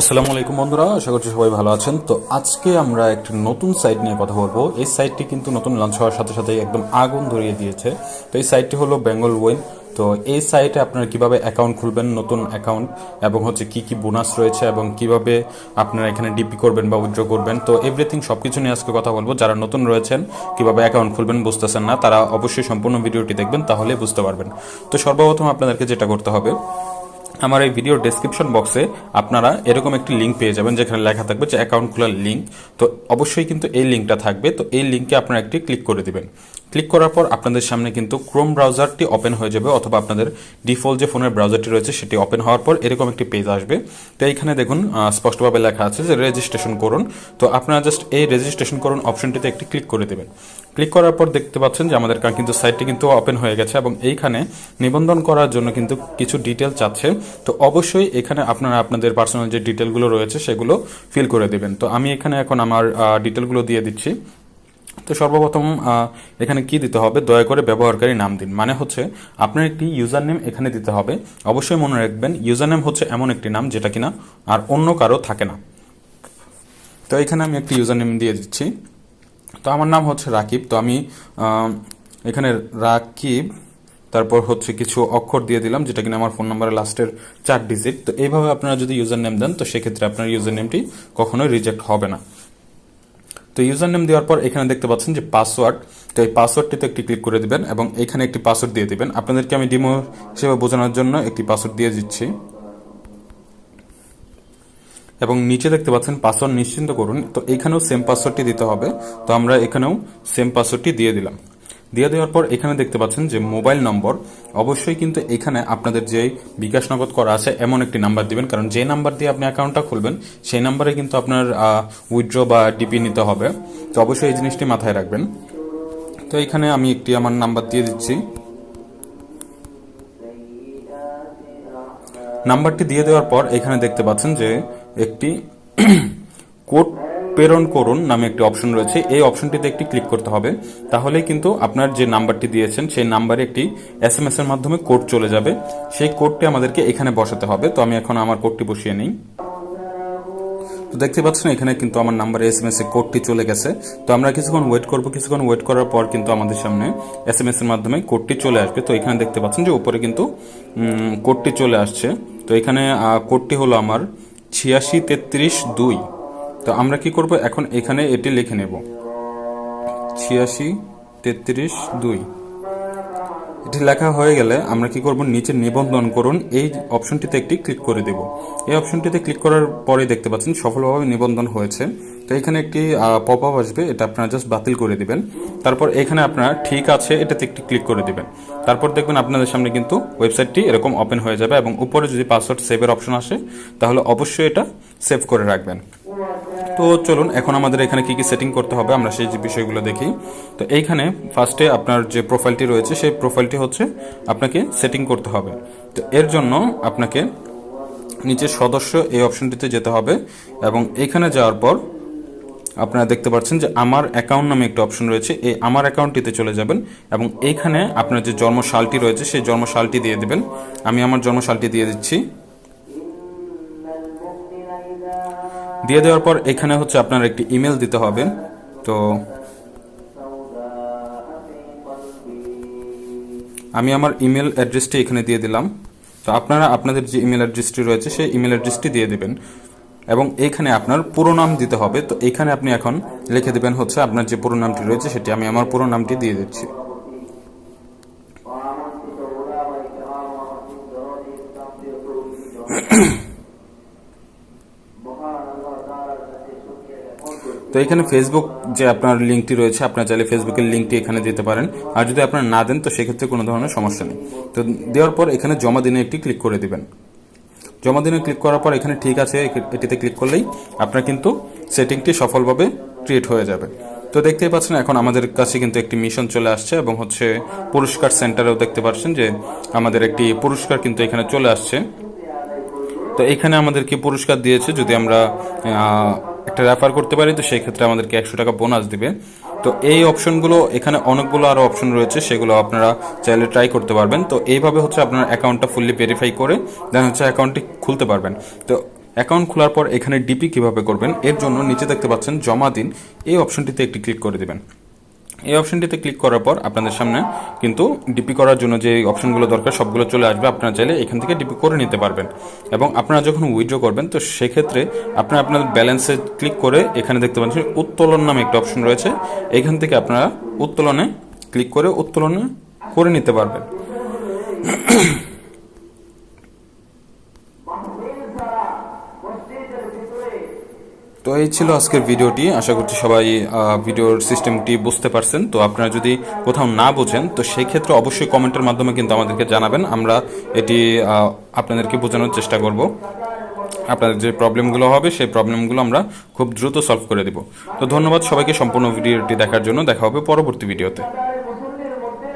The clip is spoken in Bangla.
আসসালামু আলাইকুম বন্ধুরা, আশা করছি সবাই ভালো আছেন। তো আজকে আমরা একটি নতুন সাইট নিয়ে কথা বলবো। এই সাইটটি কিন্তু নতুন লঞ্চ হওয়ার সাথে সাথে একদম আগুন ধরিয়ে দিয়েছে। তো এই সাইটটি হলো বেঙ্গল ওয়েন। তো এই সাইটে আপনারা কিভাবে অ্যাকাউন্ট খুলবেন, নতুন অ্যাকাউন্ট, এবং হচ্ছে কি কি বোনাস রয়েছে এবং কিভাবে আপনারা এখানে ডিপি করবেন বা উইথড্র করবেন, তো এভরিথিং সবকিছু নিয়ে আজকে কথা বলবো। যারা নতুন রয়েছেন, কিভাবে অ্যাকাউন্ট খুলবেন বুঝতেছেন না, তারা অবশ্যই সম্পূর্ণ ভিডিওটি দেখবেন, তাহলে বুঝতে পারবেন। তো সর্বপ্রথম আপনাদেরকে যেটা করতে হবে, আমার এই ভিডিওর ডেসক্রিপশন বক্সে আপনারা এরকম একটি লিঙ্ক পেয়ে যাবেন যেখানে লেখা থাকবে যে অ্যাকাউন্ট খোলার লিঙ্ক। তো অবশ্যই কিন্তু এই লিঙ্কটা থাকবে। তো এই লিঙ্কে আপনারা একটি ক্লিক করে দিবেন। ক্লিক করার পর আপনাদের সামনে কিন্তু ক্রোম ব্রাউজারটি ওপেন হয়ে যাবে, অথবা আপনাদের ডিফল্ট যে ফোনের ব্রাউজারটি রয়েছে সেটি ওপেন হওয়ার পর এরকম একটি পেজ আসবে। তো এইখানে দেখুন স্পষ্টভাবে লেখা আছে যে রেজিস্ট্রেশন করুন। তো আপনারা জাস্ট এই রেজিস্ট্রেশন করুন অপশনটিতে একটি ক্লিক করে দেবেন। ক্লিক করার পর দেখতে পাচ্ছেন যে আমাদের কিন্তু সাইটটি কিন্তু ওপেন হয়ে গেছে এবং এইখানে নিবন্ধন করার জন্য কিন্তু কিছু ডিটেল চাচ্ছে। তো অবশ্যই এখানে আপনারা আপনাদের পার্সোনাল যে ডিটেলগুলো রয়েছে সেগুলো ফিল করে দেবেন। তো আমি এখানে এখন আমার ডিটেলগুলো দিয়ে দিচ্ছি। তো সর্বপ্রথম এখানে কি দিতে হবে, দয়া করে ব্যবহারকারী নাম দিন। মানে হচ্ছে আপনার একটি ইউজার নেম এখানে দিতে হবে। অবশ্যই মনে রাখবেন ইউজার নেম হচ্ছে এমন একটি নাম যেটা কিনা আর অন্য কারো থাকে না। তো এখানে আমি একটি ইউজার নেম দিয়ে দিচ্ছি। তো আমার নাম হচ্ছে রাকিব। তো আমি এখানে রাকিব, তারপর হচ্ছে কিছু অক্ষর দিয়ে দিলাম যেটা কিনা আমার ফোন নাম্বারের লাস্টের 4 ডিজিট। তো এইভাবে আপনারা যদি ইউজার নেম দেন তো সেক্ষেত্রে আপনার ইউজার নেমটি কখনোই রিজেক্ট হবে না। তো ইউজার নেম দেওয়ার পর এখানে দেখতে পাচ্ছেন যে পাসওয়ার্ড। তো এই পাসওয়ার্ডটিতে একটি ক্লিক করে দিবেন এবং এখানে একটি পাসওয়ার্ড দিয়ে দিবেন। আপনাদেরকে আমি ডিমো হিসেবে বোঝানোর জন্য একটি পাসওয়ার্ড দিয়ে দিচ্ছি। এবং নিচে দেখতে পাচ্ছেন পাসওয়ার্ড নিশ্চিন্ত করুন। তো এখানেও সেম পাসওয়ার্ডটি দিতে হবে। তো আমরা এখানেও সেম পাসওয়ার্ডটি দিয়ে দিলাম। দিয়ে দেওয়ার পর এখানে দেখতে পাচ্ছেন যে মোবাইল নম্বর, অবশ্যই কিন্তু এখানে আপনাদের যে বিকাশ নগদ করা আছে এমন একটি নাম্বার দিবেন, কারণ যে নাম্বার দিয়ে আপনি অ্যাকাউন্টটা খুলবেন সেই নাম্বারে কিন্তু আপনার উইথড্র বা ডিপি নিতে হবে। তো অবশ্যই এই জিনিসটি মাথায় রাখবেন। তো এখানে আমি একটি আমার নাম্বার দিয়ে দিচ্ছি। নাম্বারটি দিয়ে দেওয়ার পর এখানে দেখতে পাচ্ছেন যে একটি কোড প্রেরণ করুন নামে একটি অপশন রয়েছে। এই অপশনটিতে একটি ক্লিক করতে হবে। তাহলেই কিন্তু আপনার যে নাম্বারটি দিয়েছেন সেই নাম্বারে একটি এসএমএস এর মাধ্যমে কোড চলে যাবে। সেই কোডটি আমাদেরকে এখানে বসাতে হবে। তো আমি এখন আমার কোডটি বসিয়ে নিই। তো দেখতে পাচ্ছেন এখানে কিন্তু আমার নাম্বারে এসএমএস এর কোডটি চলে গেছে। তো আমরা কিছুক্ষণ ওয়েট করব। কিছুক্ষণ ওয়েট করার পর কিন্তু আমাদের সামনে এসএমএস এর মাধ্যমে কোডটি চলে আসবে। তো এখানে দেখতে পাচ্ছেন যে উপরে কিন্তু কোডটি চলে আসছে। তো এখানে কোডটি হলো আমার 8633 2। তো আমরা কি করব, এখন এখানে এটি লিখে নেব 8633 2। এটি লেখা হয়ে গেলে আমরা কি করব, নিচে নিবন্ধন করুন এই অপশনটিতে একটি ক্লিক করে দেব। এই অপশনটিতে ক্লিক করার পরে দেখতে পাচ্ছেন সফলভাবে নিবন্ধন হয়েছে। তো এখানে একটি পপ আপ আসবে, এটা আপনারা জাস্ট বাতিল করে দিবেন। তারপর এখানে আপনারা ঠিক আছে এটাতে একটি ক্লিক করে দিবেন। তারপর দেখবেন আপনাদের সামনে কিন্তু ওয়েবসাইটটি এরকম ওপেন হয়ে যাবে এবং উপরে যদি পাসওয়ার্ড সেভের অপশন আসে তাহলে অবশ্যই এটা সেভ করে রাখবেন। তো চলুন এখন আমাদের এখানে কি কি সেটিং করতে হবে আমরা সেই বিষয়গুলো দেখি। তো এইখানে ফার্স্টে আপনার যে প্রোফাইলটি রয়েছে সেই প্রোফাইলটি হচ্ছে আপনাকে সেটিং করতে হবে। তো এর জন্য আপনাকে নিচে সদস্য এই অপশনটিতে যেতে হবে এবং এখানে যাওয়ার পর আপনারা দেখতে পাচ্ছেন যে আমার অ্যাকাউন্ট নামে একটা অপশন রয়েছে। এই আমার অ্যাকাউন্টটিতে চলে যাবেন এবং এইখানে আপনার যে জন্মসালটি রয়েছে সেই জন্মসালটি দিয়ে দেবেন। আমি আমার জন্মসালটি দিয়ে দিচ্ছি। দিয়ে দেওয়ার পর এখানে হচ্ছে আপনার একটি ইমেল দিতে হবে। তো আমি আমার ইমেল অ্যাড্রেসটি এখানে দিয়ে দিলাম। তো আপনারা আপনাদের যে ইমেল অ্যাড্রেসটি রয়েছে সেই ইমেল অ্যাড্রেসটি দিয়ে দেবেন এবং এইখানে আপনার পুরো নাম দিতে হবে। তো এখানে আপনি এখন লিখে দেবেন হচ্ছে আপনার যে পুরো নামটি রয়েছে সেটি। আমি আমার পুরো নামটি দিয়ে দিচ্ছি। তো এখানে ফেসবুক যে আপনার লিঙ্কটি রয়েছে আপনার চাইলে ফেসবুকের লিঙ্কটি এখানে দিতে পারেন, আর যদি আপনারা না দেন তো সেক্ষেত্রে কোনো ধরনের সমস্যা নেই। তো দেওয়ার পর এখানে জমা দিনে একটি ক্লিক করে দিবেন। জমা দিনে ক্লিক করার পর এখানে ঠিক আছে এটিতে ক্লিক করলেই আপনার কিন্তু সেটিংটি সফলভাবে ক্রিয়েট হয়ে যাবে। তো দেখতেই পাচ্ছেন এখন আমাদের কাছে কিন্তু একটি মিশন চলে আসছে এবং হচ্ছে পুরস্কার সেন্টারেও দেখতে পাচ্ছেন যে আমাদের একটি পুরস্কার কিন্তু এখানে চলে আসছে। তো এখানে আমাদেরকে পুরস্কার দিয়েছে, যদি আমরা একটা রেফার করতে পারি তো সেই ক্ষেত্রে আমাদেরকে 100 টাকা বোনাস দিবে। তো এই অপশনগুলো এখানে অনেকগুলো আরো অপশন রয়েছে, সেগুলো আপনারা চাইলে ট্রাই করতে পারবেন। তো এইভাবে হচ্ছে আপনার অ্যাকাউন্টটা ফুললি ভেরিফাই করে দেন হচ্ছে অ্যাকাউন্টটি খুলতে পারবেন। তো অ্যাকাউন্ট খোলার পর এখানে ডিপি কিভাবে করবেন এর জন্য নিচে দেখতে পাচ্ছেন জমা দিন, এই অপশনটিতে একটি ক্লিক করে দিবেন। এই অপশনটিতে ক্লিক করার পর আপনাদের সামনে কিন্তু ডিপি করার জন্য যে অপশনগুলো দরকার সবগুলো চলে আসবে। আপনারা চাইলে এখান থেকে ডিপি করে নিতে পারবেন এবং আপনারা যখন উইথড্র করবেন তো সেক্ষেত্রে আপনারা আপনাদের ব্যালেন্সে ক্লিক করে এখানে দেখতে পাচ্ছেন উত্তোলন নামে একটা অপশন রয়েছে, এখান থেকে আপনারা উত্তোলনে ক্লিক করে উত্তোলনে করে নিতে পারবেন। তো এই ছিল আজকের ভিডিওটি, আশা করছি সবাই ভিডিওর সিস্টেমটি বুঝতে পারছেন। তো আপনারা যদি কোথাও না বোঝেন তো সেই ক্ষেত্রে অবশ্যই কমেন্টের মাধ্যমে কিন্তু আমাদেরকে জানাবেন, আমরা এটি আপনাদেরকে বোঝানোর চেষ্টা করব। আপনাদের যে প্রবলেমগুলো হবে সেই প্রবলেমগুলো আমরা খুব দ্রুত সলভ করে দেব। তো ধন্যবাদ সবাইকে সম্পূর্ণ ভিডিওটি দেখার জন্য, দেখা হবে পরবর্তী ভিডিওতে।